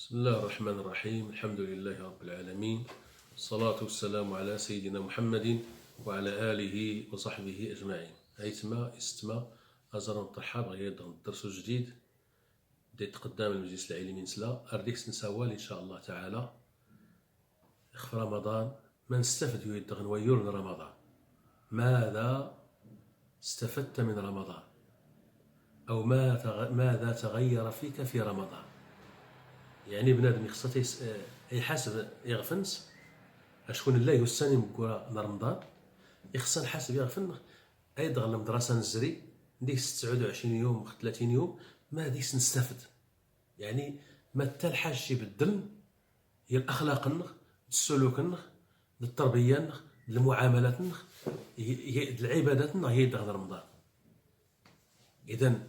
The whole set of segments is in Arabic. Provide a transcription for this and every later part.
بسم الله الرحمن الرحيم. الحمد لله رب العالمين، الصلاة والسلام على سيدنا محمد وعلى آله وصحبه أجمعين. هيتما استما أزر نطرحاب غير الدرس الجديد بديت قدام المجلس العلمي نسلا أرديك نسوال إن شاء الله تعالى في رمضان ما نستفد يدغن ويور من رمضان. ماذا استفدت من رمضان؟ أو ماذا تغير فيك في رمضان؟ يعني بنادم يخص يحاسب يغفنس شكون الله يستني مكورا رمضان يخص نحاسب يغفن ايضا المدرسه نزري نديك 29 يوم 30 يوم ما ديش نستفد. يعني ما تا الحاج يبدل هي الاخلاق نخ السلوك نخ التربيه نخ المعاملات نخ العبادات نخ هي دغ رمضان. اذا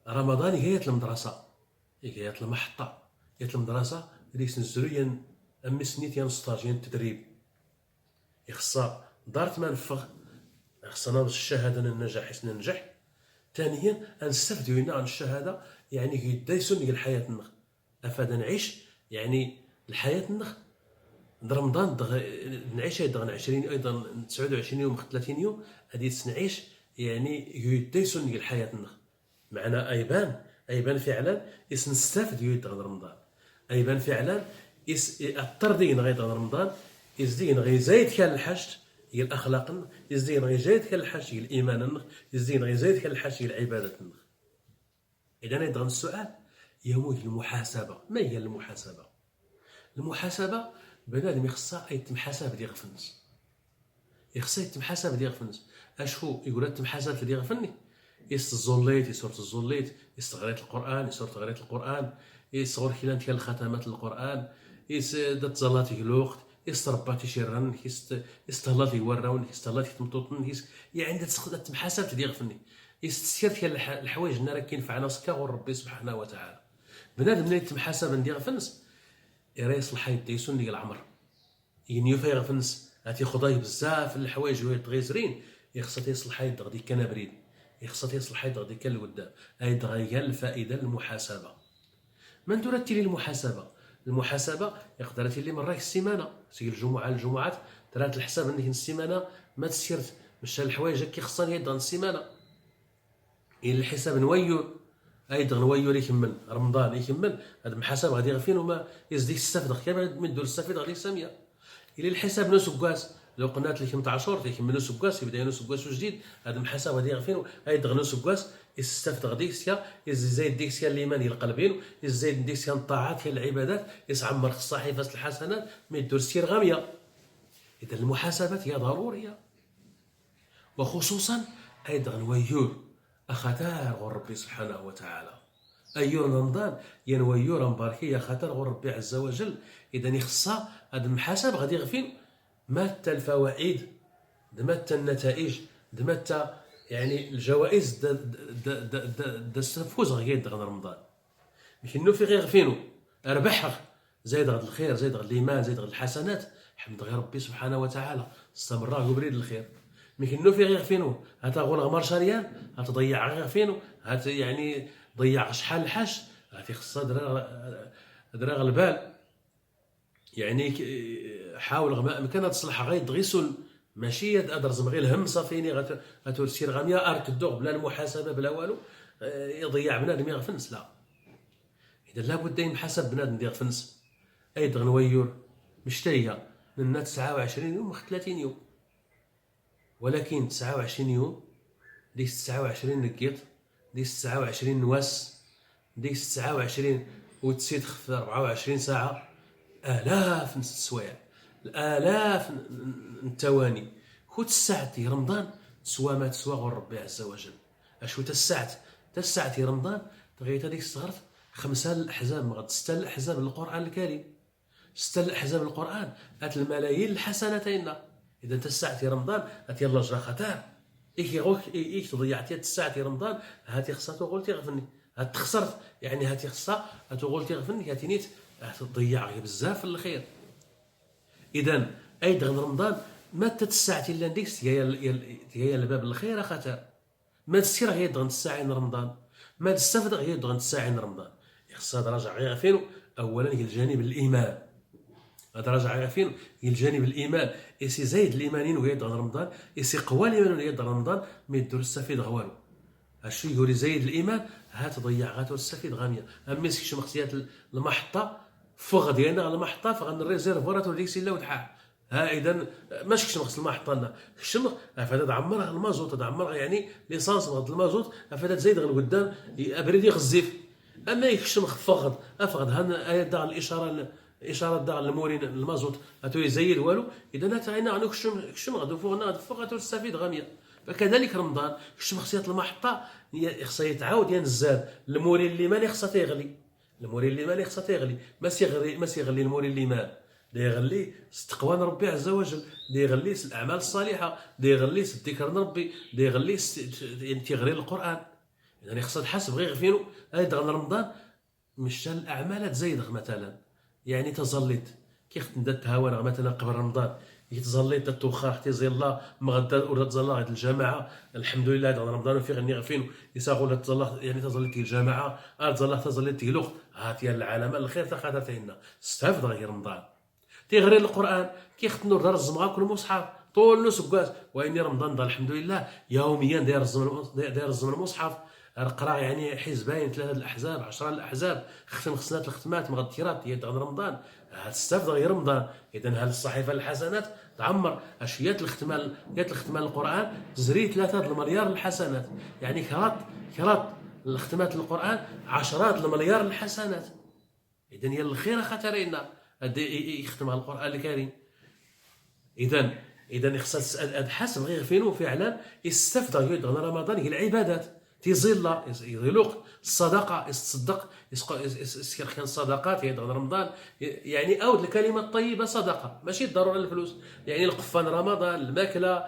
رمضان هي المدرسه هي المحطه هي المدرسه اللي سنزرو أمي سنيت ستاج التدريب يخصها دارت ما نفغ خصنا الشهاده النجاح حيت ننجح. ثانيا نستافدوا هنا عن الشهاده يعني يدايسون ديال الحياه النخ افاد نعيش يعني الحياه النخ رمضان نعيش ايضا 20 ايضا 29 يوم 30 يوم هذه نعيش يعني يدايسون ديال الحياه النخ معنا ايبان فعلا نستافد يد رمضان ايبان فعلا الطردين غير رمضان يزدين غيزايد كان الحج هي الاخلاق يزدين غيزايد كان الحج هي الايمان يزدين غيزايد كان الحج هي العباده. اذا ايضا السؤال هو المحاسبه. ما هي المحاسبه؟ المحاسبه بنادم يخصها يتم ديال غفنس يخصها يتم ديال غفنس. اشهو يقول تم حساب ديال غفني يستزوليت يسورة الزوليت يستغريت القران يسورة غريت القران يصغر كلام ديال الختمات القران دات زلاتي الوقت يسترباتي شيران يستهلاتي وراون يستهلاتي تمطوطن يعني تمحاسبت ديال غفني يستسير ديال الحوايج اللي راه كينفعنا غير ربي سبحانه وتعالى. بنادم ملي تمحاسب ديال غفنس راه يصلح يديسون ديال العمر ينيو فيها غفنس هاتي خداي بزاف الحوايج وهي تغيزرين يخصها يصلح يدغ ديك كنابريد يخصها يصلح يدغ ديك الودام ايضا هي الفائده المحاسبه. من ترتلي المحاسبه يقدر تلي مره في السيمانه سي الجمعات درات الحساب انك السيمانه ما تسيرت مشى الحوايج كي خصها يدغ السيمانه الى الحساب نويور ايضا نويور يكمل رمضان يكمل هذا المحاسب غادي يغفين وما يزيد يستافد كامل من دور السفيد غادي ساميه الى الحساب نو سكواس لو قنات لي 18 تيكملوا سكواس يبدا نو سكواس جديد هذا المحاسب غادي يغفين ايضا نو سكواس يستافد غادي سيا يزيد ديك سيا الايمان ديال القلبين يزيد ديك سيا الطاعات ديال العبادات يسعمر الصحيفه الحسنات ما يدور سير غاميه. اذا المحاسبات هي ضروريه وخصوصا ايضا ويور اخطار غور ربي سبحانه وتعالى ايور رمضان ينويور مباركيه خاطر غور ربي عز وجل. اذا يخصها هذا المحاسب غادي يغفين مات الفوائد دمت النتائج دمت يعني الجوائز دا الفوز غير دغ رمضان مكنو في غير غفينو اربح زايد غد الخير زايد غد الايمان زايد غد الحسنات حمد غير ربي سبحانه وتعالى استمر قبريد الخير مكنو في غير فينو هات غول غمر شريان هات ضيع غير فينو هات يعني ضيع شحال الحاج هات خصها دراغ البال يعني حاول غما كان تصلح غير دغيسون ماشي ادرزم غير الهم صافيني غتسير غاميه ارك الدوغ بلا المحاسبه بلا والو يضيع بنادم يغفنس. لا اذا لابد ينحسب بنادم ديال غفنس ايضا نويور مشتيه من 29 يوم 30 يوم ولكن 29 يوم ديك 29 نقيط ديك 29 نواس ديك 29 وتسيد في 24 ساعه آلاف السوايع الآلاف التواني خوت الساعة ديال رمضان تسوى ما تسوى غير ربي عز وجل. اشو تساعة رمضان تغيت هذيك الصغرت 5 الأحزاب مغد 6 الأحزاب القرآن الكريم 6 الأحزاب القرآن هات الملايين الحسنتين. إذا تساعة رمضان هات يلا جرى خطر إيك تضيعتي تساعة رمضان هاتي خصها تقول تغفني هات خسرت يعني هاتي خصها تقول تغفني هاتي نيت تضيع بزاف الخير. اذا ايضا رمضان ما تتساعتي الا نديك هي الباب الخير خاطر ما تسير غير دغن الساعين رمضان ما تستافد غير دغن الساعين رمضان خصها تراجع غير فين اولا هي الجانب الايمان. هذا راجع فين؟ هي الجانب الايمان. سي زايد الايمانين وهي دغ رمضان، سي قوى الايمان وهي دغ رمضان، ما يدور السفيد والو. هادشي يقول زايد الايمان ها تضيع غاتو السفيد غاميه. اما سي شمخصيات المحطه فوق ديالنا المحطه فغن الريزيرفوار ديك سي لا وتحال. ها اذا ماشي شمخص المحطه لنا الشمخ فهذا تعمر المازوت، تعمر يعني ليسانس غد المازوت فهذا تزيد لقدام ابريد يغزيف. اما يكشمخ فقد افقد هنا داع الاشاره الاشاره داع المورين المازوت اتو يزيد والو. اذا تاعنا غنو كشم غدو فوقنا غدو فوق تستفيد غاميه. فكذلك رمضان شمخصيات المحطه خصها يتعاود ينزاد المورين اللي ما خصها تيغلي، المورين اللي ما خصها تيغلي، ما سيغلي المورين اللي ما دا يغلي تقوى ربي عز وجل، دا يغلي الاعمال الصالحه، دا يغلي الذكر ربي، دا يغلي تيغري القران. يعني خصها تحسب غير فينو هذا رمضان مش الاعمال تزيد مثلا. يعني تزليت كي خدمت تهاون مثلا قبل رمضان يتزليت التوخا حتى زيلا مغدا ولا تزلا الجماعه الحمد لله هذا رمضان في غني غفين يساغوا تزلا يعني تزليت الجماعه تزلا تزليت لوخ هاتي العالم الخير تخاطرتنا استفد غير رمضان تيغري القران كيختنوا دار الزمغه كل مصحف طول نص كواس. واني رمضان دار الحمد لله يوميا داير الزمن المصحف القراء يعني حزبين 3 الاحزاب 10 الاحزاب ختم خصنات الختمات مغديرات ديال رمضان تستافد غير رمضان. اذا هذه الصحيفه الحسنات تعمر اشياء الختمان القران تزري 3 المليار الحسنات. يعني كرات الختمات القران عشرات المليار الحسنات. اذا هي الخير خطرينا يختمها القران الكريم. اذا خصها حسب غير فينو فعلا يستفد غير رمضان هي العبادات تيزيلا يزيلوق الصدقه يتصدق يسكر خير الصدقات هي رمضان. يعني اود الكلمه الطيبه صدقه ماشي ضروري الفلوس. يعني القفان رمضان الماكله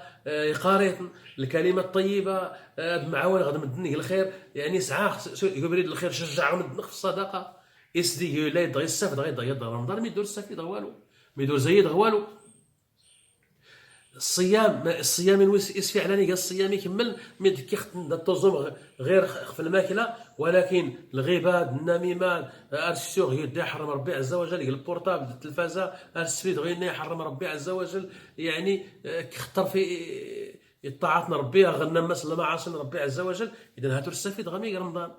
قاريط الكلمه الطيبه معاون غد مدني الخير. يعني سعى يبرد الخير شجع مدنك في الصدقه يسدي لا يضغي السفد غير رمضان ما يدور السفيد والو ما يدور زيد والو. الصيام يسفي على الصيام يكمل مي كيختم التوزم غير في الماكله. ولكن الغيبه النميمه ارسيغ يدي حرم ربي عز وجل البورطابل التلفازه السفيد غير يحرم ربي عز وجل. يعني كيختار في طاعتنا ربي غنمس المعاصي ربي عز وجل. اذا هاتو السفيد غمي رمضان.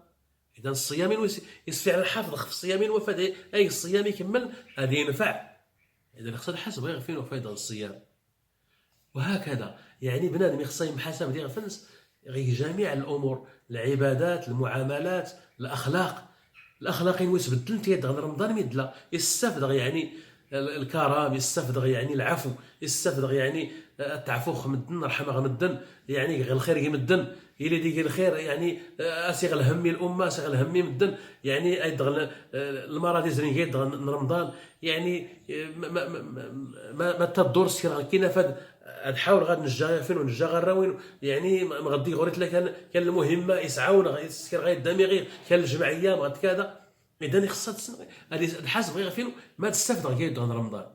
اذا الصيام يسفي على الحافظ في الصيام وفاد اي الصيام يكمل هذا ينفع. اذا خصنا حسب غير فين فايده الصيام. وهكذا يعني بنادم خصو يحاسب ديال فنس غير جميع الامور العبادات المعاملات الاخلاق يتبدل تيدغ رمضان ميدلا يستفدغ يعني الكرم يستفدغ يعني العفو يستفدغ يعني التعفو مدن رحمه مدن. يعني غير الخير يمدن الى ديك الخير يعني اسيغ الهم الامه اسيغ الهم مدن. يعني ايدغ المرض يزرين يدغ رمضان. يعني ما تدور سير كاين فاد نحاول غاد نجا فين ونجا غراوين. يعني مغدي غوريت لك كان المهمه يسعاون غير غير دماغي كان الجمعيه مغد كذا. اذا خصها هذه حاسب غير فين ما تستافد غير رمضان.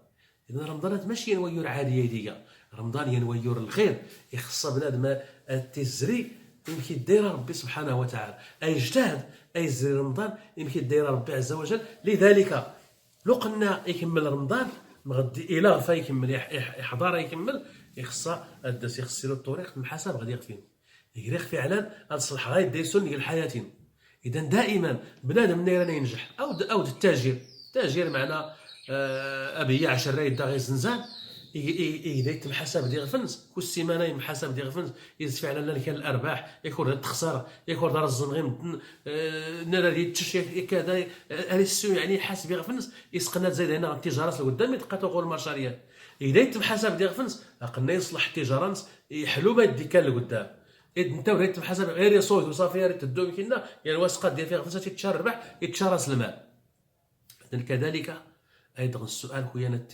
اذا رمضان ماشي ينويور عاديه ديك رمضان ينويور الخير يخص بنادم التزري يمكن داير ربي سبحانه وتعالى اجتهد زري رمضان يمكن داير ربي عز وجل. لذلك لو قلنا يكمل رمضان مغدي الى فيكمل يحضر يكمل يخصها الداس يخص له الطريق المحاسب غادي يغفين يغريق فعلا الصلح غاية ديسون ديال حياتنا. اذا دائما بنادم نيران ينجح او التاجر معنا ابي 10 يدا غير زنزان يدير الحساب ديال الفنس كل سيمانه المحاسب ديال الفنس يزيد فعلا لا كان الارباح يكون هاد الخساره يكون دار الزن غير نرا ديال التشريع كذا السو. يعني حاسب ديال الفنس يسقنا زايد هنا التجارات لقدام يبقى تقول المشاريع يدير الحساب ديال الفنس قلنا يصلح التجارات يحلو ما يدي كان لقدام. انت وريت الحساب غير يصوت وصافي ريت الدوم كنا يعني الوثقات ديال فيها فلوس تتشربح يتشرس المال. اذا كذلك ايضا السؤال خويا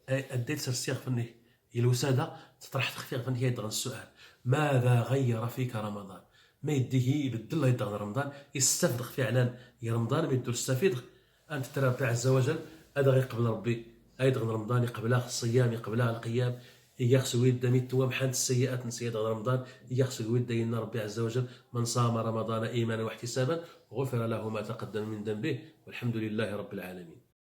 اديت الصيغ فني الوساده تطرح تخفيق فني يدغن السؤال ماذا غير فيك رمضان؟ ما يديه يبدل يدغن رمضان يستفرغ فعلا يا رمضان ما يدور يستفيد انت ترى ربي عز وجل هذا غير قبل ربي ايضا رمضان قبلها الصيام قبلها القيام يغسل يد ميتوا محنت السيئات نسيت رمضان يغسل يد دين ربي عز وجل. من صام رمضان ايمانا واحتسابا غفر له ما تقدم من ذنبه والحمد لله رب العالمين.